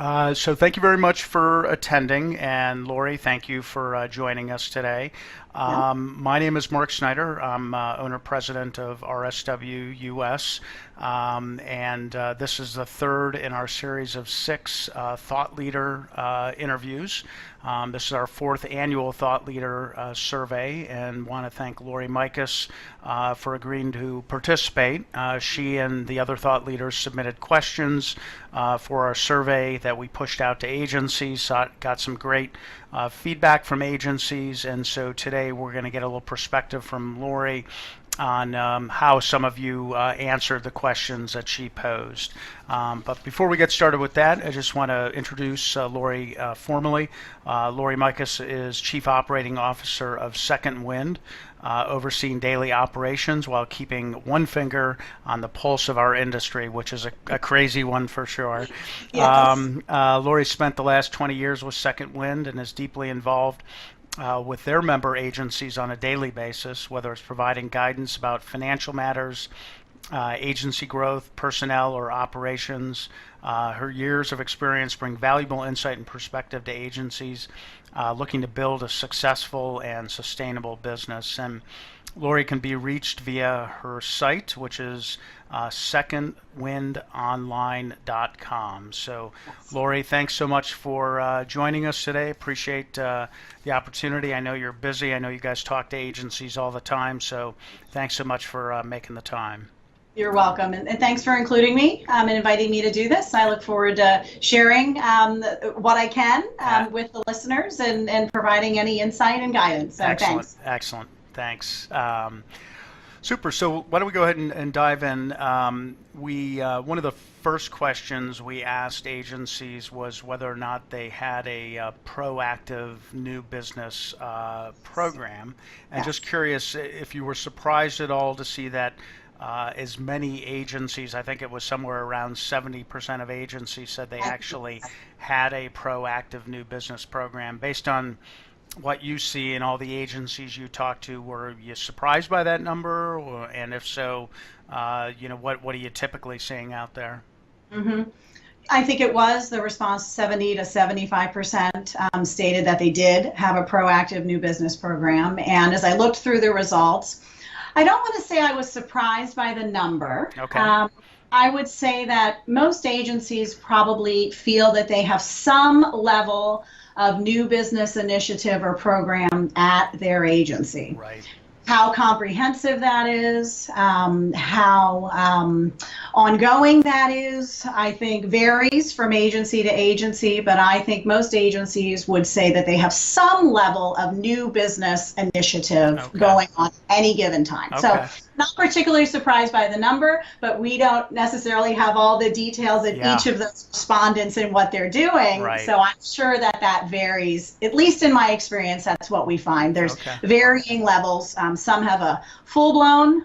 So thank you very much for attending, and Laurie, thank you for joining us today. Yeah. My name is Mark Sneider. I'm owner-president of RSW US, and this is the third in our series of six thought leader interviews. This is our fourth annual Thought Leader survey, and want to thank Laurie Mikes for agreeing to participate. She and the other thought leaders submitted questions for our survey that we pushed out to agencies, got some great feedback from agencies, and so today we're going to get a little perspective from Laurie on how some of you answered the questions that she posed. But before we get started with that, I just want to introduce Laurie formally. Laurie Mikes is Chief Operating Officer of Second Wind, overseeing daily operations while keeping one finger on the pulse of our industry, which is a crazy one for sure. Yes. Laurie spent the last 20 years with Second Wind and is deeply involved with their member agencies on a daily basis, whether it's providing guidance about financial matters, agency growth, personnel, or operations. Her years of experience bring valuable insight and perspective to agencies looking to build a successful and sustainable business. And Laurie can be reached via her site, which is secondwindonline.com. So, Laurie, thanks so much for joining us today. Appreciate the opportunity. I know you're busy. I know you guys talk to agencies all the time. So, thanks so much for making the time. You're welcome, and thanks for including me and inviting me to do this. I look forward to sharing what I can with the listeners and providing any insight and guidance. So Excellent. Thanks. Excellent. Thanks. Super. So why don't we go ahead and dive in? One of the first questions we asked agencies was whether or not they had a proactive new business program, and just curious if you were surprised at all to see that as many agencies, I think it was somewhere around 70% of agencies said they actually had a proactive new business program. Based on what you see in all the agencies you talk to, were you surprised by that number? And if so, what are you typically seeing out there? hmm I think it was the response 70 to 75% stated that they did have a proactive new business program. And as I looked through the results, I don't want to say I was surprised by the number. Okay. I would say that most agencies probably feel that they have some level of new business initiative or program at their agency. Right. How comprehensive that is, how ongoing that is, I think varies from agency to agency, but I think most agencies would say that they have some level of new business initiative going on at any given time. So not particularly surprised by the number, but we don't necessarily have all the details of each of those respondents and what they're doing. Right. So I'm sure that varies, at least in my experience. That's what we find. There's varying levels. Some have a full-blown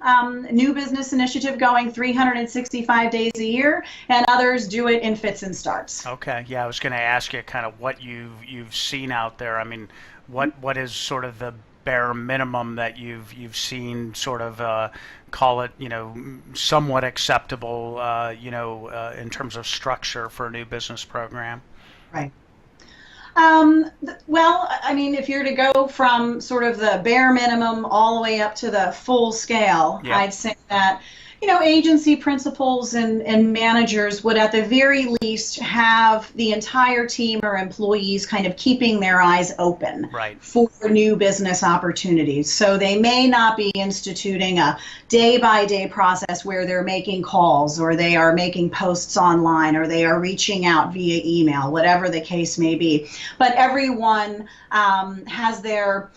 new business initiative going 365 days a year, and others do it in fits and starts. Okay. Yeah, I was going to ask you kind of what you've seen out there. I mean, what is sort of the bare minimum that you've seen, sort of call it, somewhat acceptable, in terms of structure for a new business program? Right. Well, I mean, if you're to go from sort of the bare minimum all the way up to the full scale, I'd say that, agency principals and managers would at the very least have the entire team or employees kind of keeping their eyes open for new business opportunities. So they may not be instituting a day-by-day process where they're making calls or they are making posts online or they are reaching out via email, whatever the case may be. But everyone has their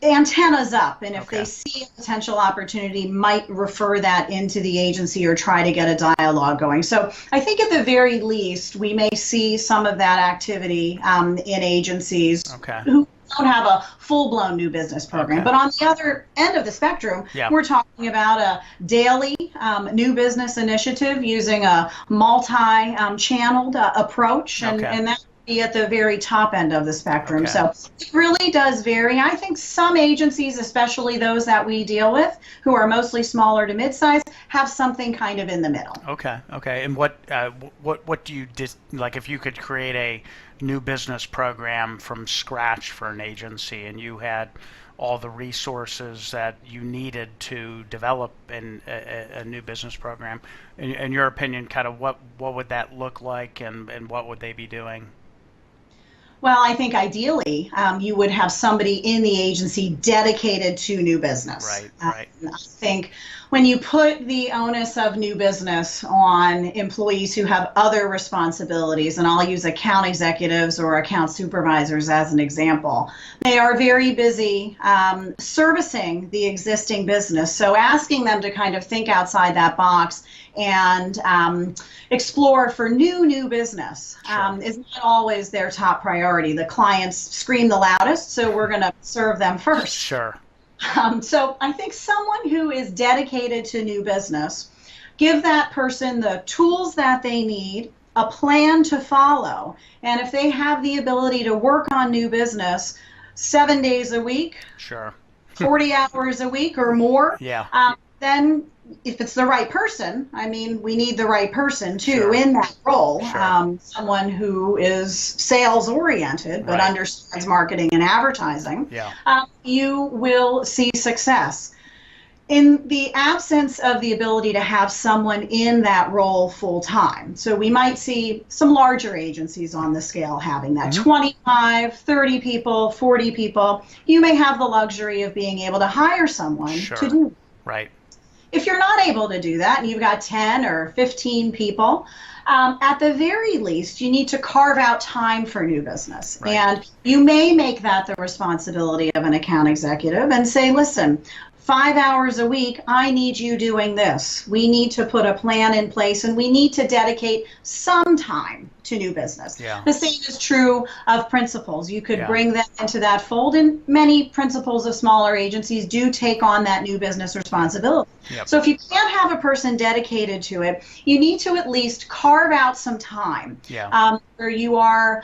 antennas up, and if they see a potential opportunity, might refer that into the agency or try to get a dialogue going. So I think at the very least, we may see some of that activity in agencies who don't have a full-blown new business program. But on the other end of the spectrum, we're talking about a daily new business initiative using a multi-channeled approach, and that be at the very top end of the spectrum. Okay. So it really does vary. I think some agencies, especially those that we deal with, who are mostly smaller to mid-size, have something kind of in the middle. Okay. Okay. And what do you like if you could create a new business program from scratch for an agency and you had all the resources that you needed to develop a new business program, in your opinion, kind of what would that look like and what would they be doing? Well, I think ideally you would have somebody in the agency dedicated to new business. Right, right. I think when you put the onus of new business on employees who have other responsibilities, and I'll use account executives or account supervisors as an example, they are very busy servicing the existing business. So asking them to kind of think outside that box and explore for new business is not always their top priority. The clients scream the loudest, so we're going to serve them first. Sure. So I think someone who is dedicated to new business, give that person the tools that they need, a plan to follow, and if they have the ability to work on new business 7 days a week, Sure. 40 hours a week or more, Yeah. then if it's the right person, I mean, we need the right person too Sure. in that role. Sure. Someone who is sales oriented but Right. understands marketing and advertising. Yeah. You will see success. In the absence of the ability to have someone in that role full time. So we might see some larger agencies on the scale having that 25, 30 people, 40 people. You may have the luxury of being able to hire someone Sure. to do. Right. If you're not able to do that and you've got 10 or 15 people, at the very least, you need to carve out time for new business. Right. And you may make that the responsibility of an account executive and say, listen, 5 hours a week, I need you doing this. We need to put a plan in place and we need to dedicate some time to new business. Yeah. The same is true of principals. You could Yeah. bring them into that fold, and many principals of smaller agencies do take on that new business responsibility. Yep. So if you can't have a person dedicated to it, you need to at least carve out some time where you are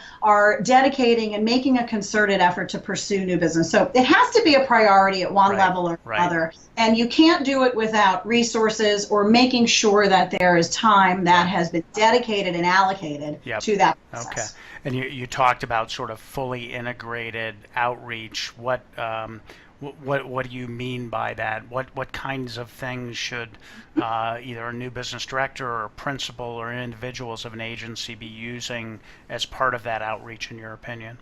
dedicating and making a concerted effort to pursue new business. So it has to be a priority at one level or another, and you can't do it without resources or making sure that there is time that has been dedicated and allocated to that process. Okay. And you talked about sort of fully integrated outreach. What do you mean by that? What kinds of things should either a new business director or a principal or individuals of an agency be using as part of that outreach, in your opinion?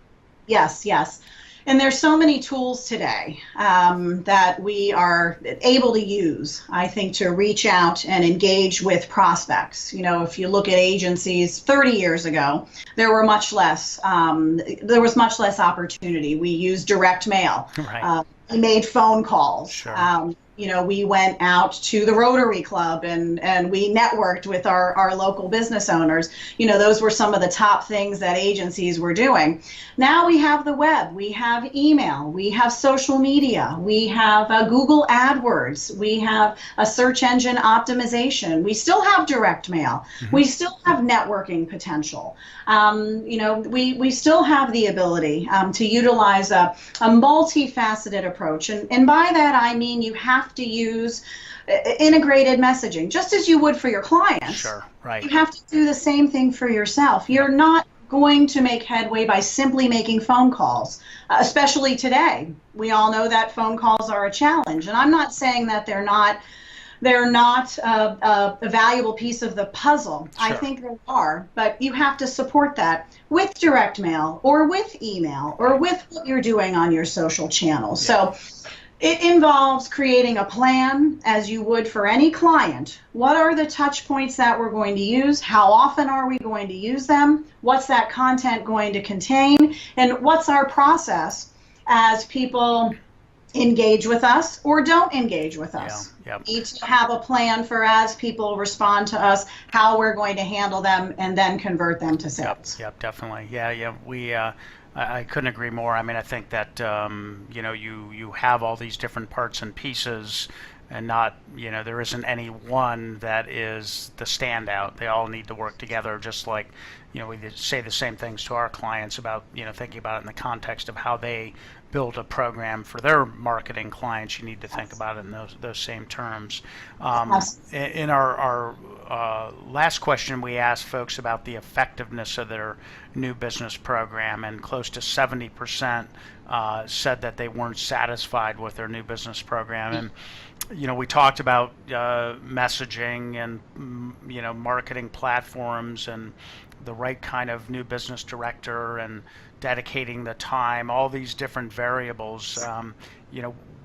Yes, yes. And there's so many tools today that we are able to use, I think, to reach out and engage with prospects. You know, if you look at agencies 30 years ago, there was much less opportunity. We used direct mail. Right. We made phone calls. Sure. We went out to the Rotary Club and we networked with our local business owners. Those were some of the top things that agencies were doing. Now we have the web, we have email, we have social media, we have Google AdWords, we have a search engine optimization. We still have direct mail. We still have networking potential. We still have the ability to utilize a multifaceted approach. And by that, I mean you have to use integrated messaging, just as you would for your clients. Sure, right. You have to do the same thing for yourself. You're not going to make headway by simply making phone calls, especially today. We all know that phone calls are a challenge, and I'm not saying that they're not a valuable piece of the puzzle. Sure. I think they are, but you have to support that with direct mail or with email or with what you're doing on your social channels. Yeah. So it involves creating a plan as you would for any client. What are the touch points that we're going to use? How often are we going to use them? What's that content going to contain? And what's our process as people engage with us or don't engage with us? Yeah. We need to have a plan for as people respond to us, how we're going to handle them and then convert them to sales. Yep, definitely. Yeah. I couldn't agree more. I mean, I think that you have all these different parts and pieces and not, there isn't any one that is the standout. They all need to work together, just like, we say the same things to our clients about, thinking about it in the context of how they build a program for their marketing clients. You need to think about it in those same terms. In our last question, we asked folks about the effectiveness of their new business program, and close to 70% said that they weren't satisfied with their new business program. And we talked about messaging and marketing platforms and the right kind of new business director and dedicating the time, all these different variables.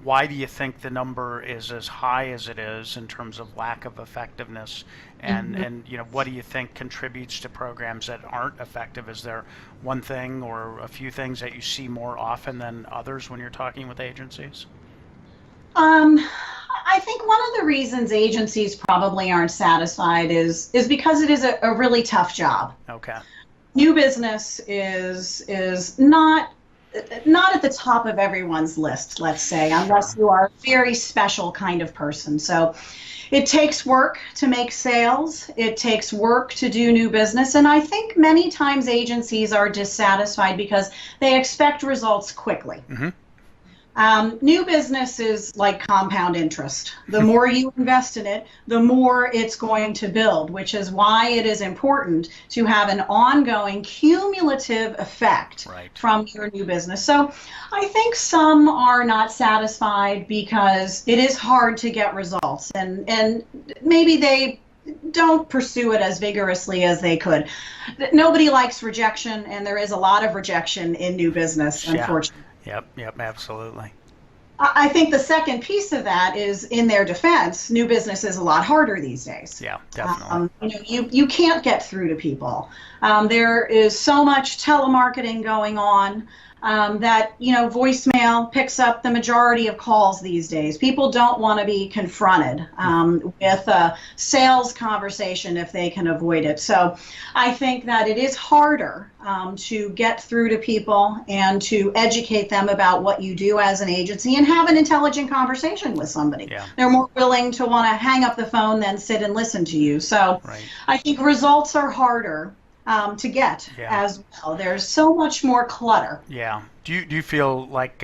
Why do you think the number is as high as it is in terms of lack of effectiveness? And what do you think contributes to programs that aren't effective? Is there one thing or a few things that you see more often than others when you're talking with agencies? I think one of the reasons agencies probably aren't satisfied is because it is a really tough job. Okay. New business is not at the top of everyone's list, let's say, unless you are a very special kind of person. So it takes work to make sales. It takes work to do new business. And I think many times agencies are dissatisfied because they expect results quickly. Mm-hmm. New business is like compound interest. The more you invest in it, the more it's going to build, which is why it is important to have an ongoing cumulative effect from your new business. So I think some are not satisfied because it is hard to get results, and maybe they don't pursue it as vigorously as they could. Nobody likes rejection, and there is a lot of rejection in new business, unfortunately. Yep, absolutely. I think the second piece of that is, in their defense, new business is a lot harder these days. Yeah, definitely. You can't get through to people. There is so much telemarketing going on that voicemail picks up the majority of calls these days. People don't want to be confronted with a sales conversation if they can avoid it. So I think that it is harder to get through to people and to educate them about what you do as an agency and have an intelligent conversation with somebody. Yeah. They're more willing to want to hang up the phone than sit and listen to you. So I think results are harder to get as well. There's so much more clutter. Yeah. Do you feel like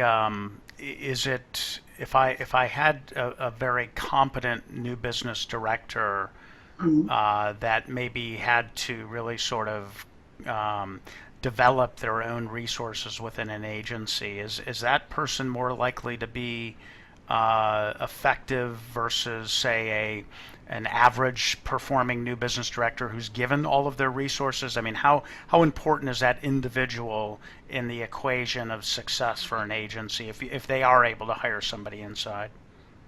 is it, if I had a very competent new business director that maybe had to really sort of develop their own resources within an agency, is that person more likely to be effective versus, say, an average performing new business director who's given all of their resources? I mean, how important is that individual in the equation of success for an agency if they are able to hire somebody inside?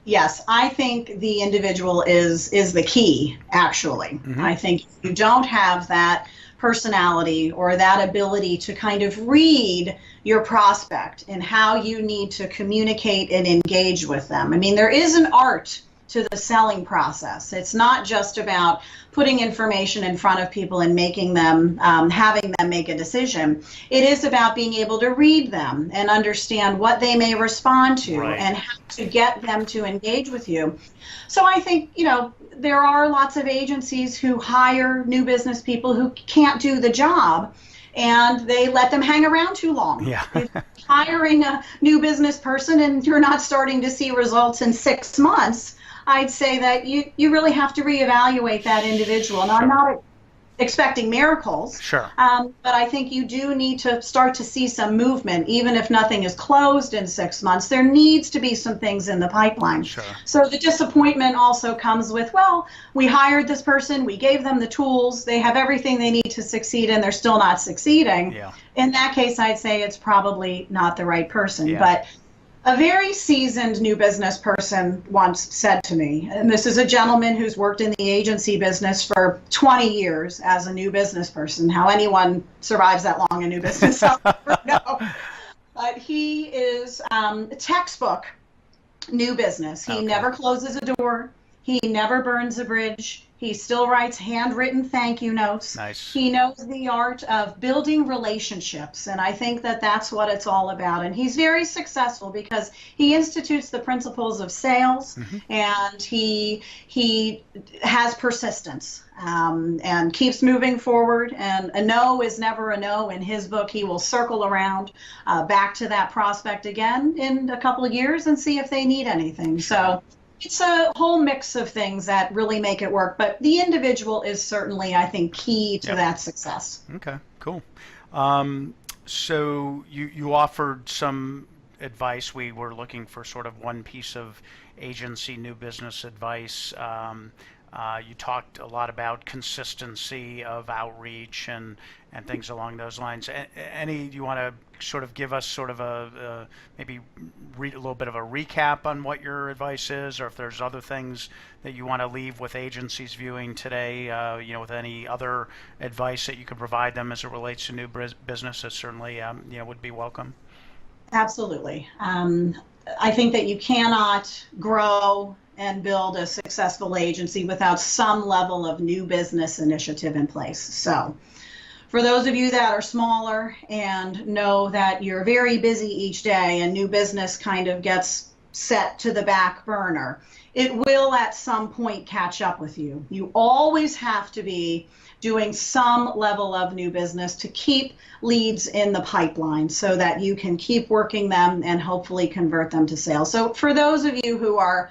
Yes, I think the individual is the key, actually. Mm-hmm. I think if you don't have that personality or that ability to kind of read your prospect and how you need to communicate and engage with them. I mean, there is an art to the selling process. It's not just about putting information in front of people and making them, having them make a decision. It is about being able to read them and understand what they may respond to and how to get them to engage with you. So I think, there are lots of agencies who hire new business people who can't do the job, and they let them hang around too long. Yeah. If you're hiring a new business person and you're not starting to see results in 6 months, I'd say that you really have to reevaluate that individual. Now, I'm not expecting miracles, but I think you do need to start to see some movement, even if nothing is closed in 6 months. There needs to be some things in the pipeline. So the disappointment also comes with, well, we hired this person, we gave them the tools, they have everything they need to succeed, and they're still not succeeding. In that case, I'd say it's probably not the right person. But a very seasoned new business person once said to me, and this is a gentleman who's worked in the agency business for 20 years as a new business person. How anyone survives that long in new business, I'll never know. But he is textbook new business. He never closes a door. He never burns a bridge. He still writes handwritten thank you notes. Nice. He knows the art of building relationships, and I think that that's what it's all about. And he's very successful because he institutes the principles of sales, and he has persistence, and keeps moving forward. And a no is never a no. In his book, he will circle around back to that prospect again in a couple of years and see if they need anything. So it's a whole mix of things that really make it work, but the individual is certainly, I think, key to that success. Okay, cool. So you offered some advice. We were looking for sort of one piece of agency new business advice. You talked a lot about consistency of outreach and things along those lines. Do you want to sort of give us sort of maybe read a little bit of a recap on what your advice is, or if there's other things that you want to leave with agencies viewing today, with any other advice that you could provide them as it relates to new business, that certainly would be welcome. Absolutely. I think that you cannot grow and build a successful agency without some level of new business initiative in place. So for those of you that are smaller and know that you're very busy each day and new business kind of gets set to the back burner, it will at some point catch up with you. You always have to be doing some level of new business to keep leads in the pipeline so that you can keep working them and hopefully convert them to sales. So for those of you who are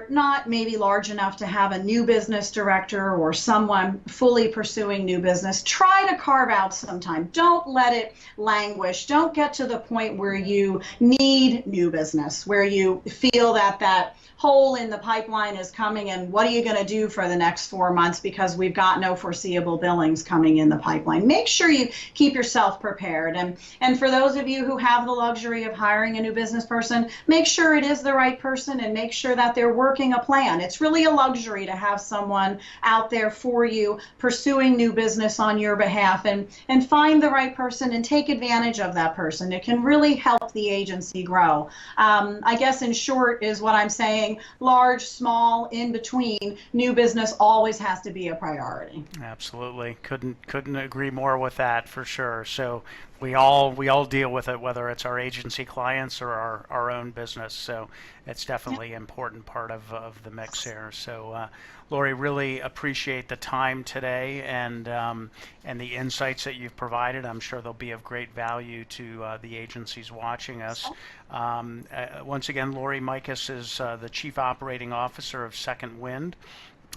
not maybe large enough to have a new business director or someone fully pursuing new business, try to carve out some time. Don't let it languish. Don't get to the point where you need new business, where you feel that hole in the pipeline is coming, and what are you going to do for the next 4 months because we've got no foreseeable billings coming in the pipeline. Make sure you keep yourself prepared. And for those of you who have the luxury of hiring a new business person, make sure it is the right person and make sure that they're working a plan. It's really a luxury to have someone out there for you pursuing new business on your behalf, and find the right person and take advantage of that person. It can really help the agency grow. I guess in short is what I'm saying. Large, small, in between, new business always has to be a priority. Absolutely. Couldn't agree more with that, for sure. So we all deal with it, whether it's our agency clients or our own business. So it's definitely an important part of the mix here. So Laurie, really appreciate the time today and the insights that you've provided. I'm sure they'll be of great value to the agencies watching us. Once again, Laurie Mikes is the Chief Operating Officer of Second Wind,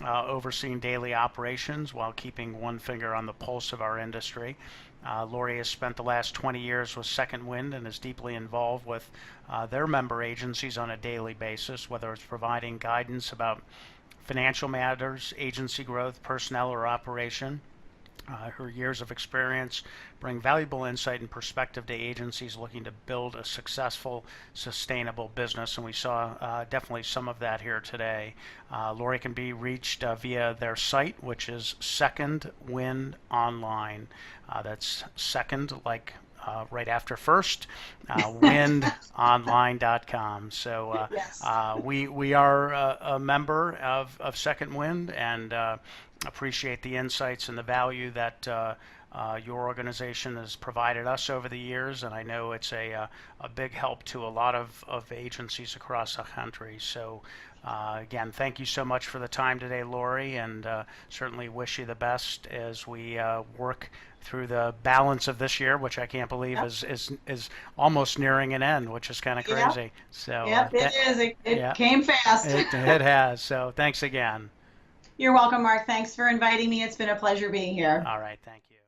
overseeing daily operations while keeping one finger on the pulse of our industry. Laurie has spent the last 20 years with Second Wind and is deeply involved with their member agencies on a daily basis, whether it's providing guidance about financial matters, agency growth, personnel, or operation. Her years of experience bring valuable insight and perspective to agencies looking to build a successful, sustainable business, and we saw definitely some of that here today. Laurie can be reached via their site, which is Second Wind Online. That's second, like right after first, windonline.com. So Yes. we are a member of Second Wind, and appreciate the insights and the value that your organization has provided us over the years, and I know it's a big help to a lot of agencies across the country. So again, thank you so much for the time today, Laurie, and certainly wish you the best as we work through the balance of this year, which I can't believe is almost nearing an end, which is kind of crazy. Yep. So Yep, it is. It came fast. It has. So thanks again. You're welcome, Mark. Thanks for inviting me. It's been a pleasure being here. All right. Thank you.